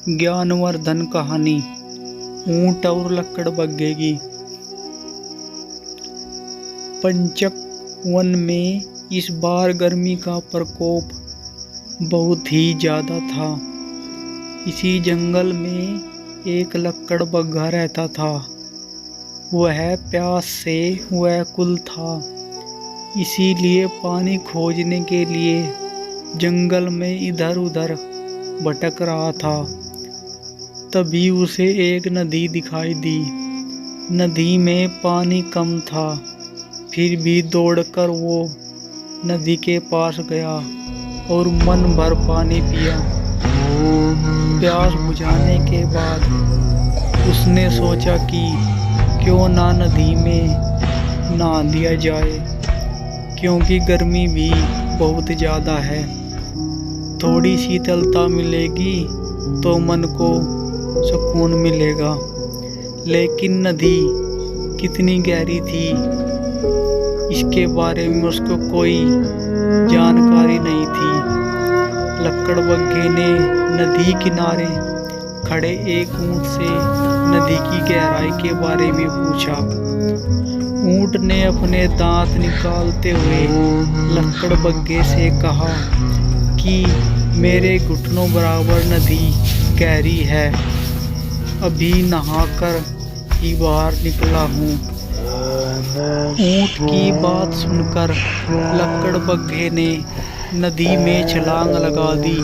ज्ञानवर्धन कहानी ऊंट और लकड़बग्घे की। पंचक वन में इस बार गर्मी का प्रकोप बहुत ही ज्यादा था। इसी जंगल में एक लकड़बग्घा रहता था। वह प्यास से व्याकुल था, इसीलिए पानी खोजने के लिए जंगल में इधर उधर भटक रहा था। तभी उसे एक नदी दिखाई दी। नदी में पानी कम था, फिर भी दौड़कर वो नदी के पास गया और मन भर पानी पिया। प्यास बुझाने के बाद उसने सोचा कि क्यों ना नदी में नहा लिया जाए, क्योंकि गर्मी भी बहुत ज़्यादा है। थोड़ी शीतलता मिलेगी तो मन को सुकून मिलेगा। लेकिन नदी कितनी गहरी थी, इसके बारे में उसको कोई जानकारी नहीं थी। लकड़बग्घे ने नदी किनारे खड़े एक ऊंट से नदी की गहराई के बारे में पूछा। ऊंट ने अपने दांत निकालते हुए लकड़बग्घे से कहा कि मेरे घुटनों बराबर नदी गहरी है, अभी नहाकर ही बाहर निकला हूँ। ऊंट की बात सुनकर लकड़बग्घे ने नदी में छलांग लगा दी।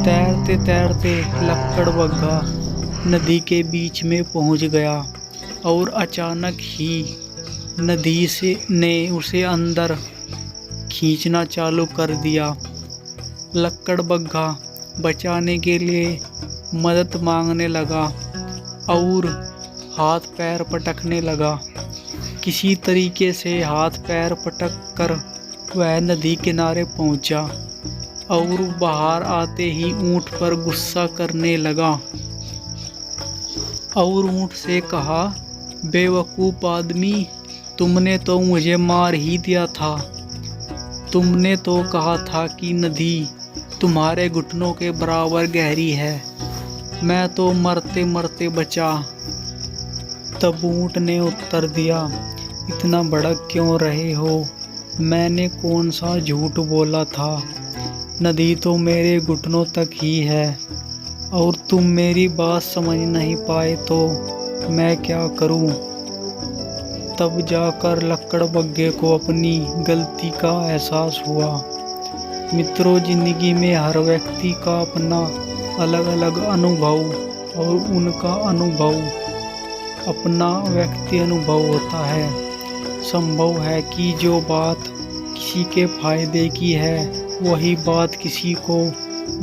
तैरते तैरते लकड़बग्घा नदी के बीच में पहुंच गया और अचानक ही नदी ने उसे अंदर खींचना चालू कर दिया। लकड़बग्घा बचाने के लिए मदद मांगने लगा और हाथ पैर पटकने लगा। किसी तरीके से हाथ पैर पटक कर वह नदी किनारे पहुंचा और बाहर आते ही ऊंट पर गुस्सा करने लगा और ऊंट से कहा, बेवकूफ आदमी, तुमने तो मुझे मार ही दिया था। तुमने तो कहा था कि नदी तुम्हारे घुटनों के बराबर गहरी है। मैं तो मरते मरते बचा। तब ऊंट ने उत्तर दिया, इतना भड़क क्यों रहे हो? मैंने कौन सा झूठ बोला था? नदी तो मेरे घुटनों तक ही है और तुम मेरी बात समझ नहीं पाए तो मैं क्या करूं? तब जाकर लकड़बग्घे को अपनी गलती का एहसास हुआ। मित्रों, जिंदगी में हर व्यक्ति का अपना अलग अलग अनुभव और उनका अनुभव अपना व्यक्ति अनुभव होता है। संभव है कि जो बात किसी के फायदे की है वही बात किसी को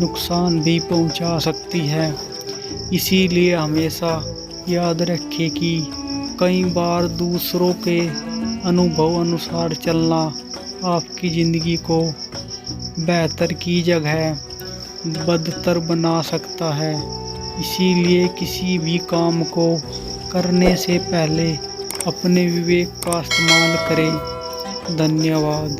नुकसान भी पहुंचा सकती है। इसीलिए हमेशा याद रखें कि कई बार दूसरों के अनुभव अनुसार चलना आपकी ज़िंदगी को बेहतर की जगह बदतर बना सकता है। इसीलिए किसी भी काम को करने से पहले अपने विवेक का इस्तेमाल करें। धन्यवाद।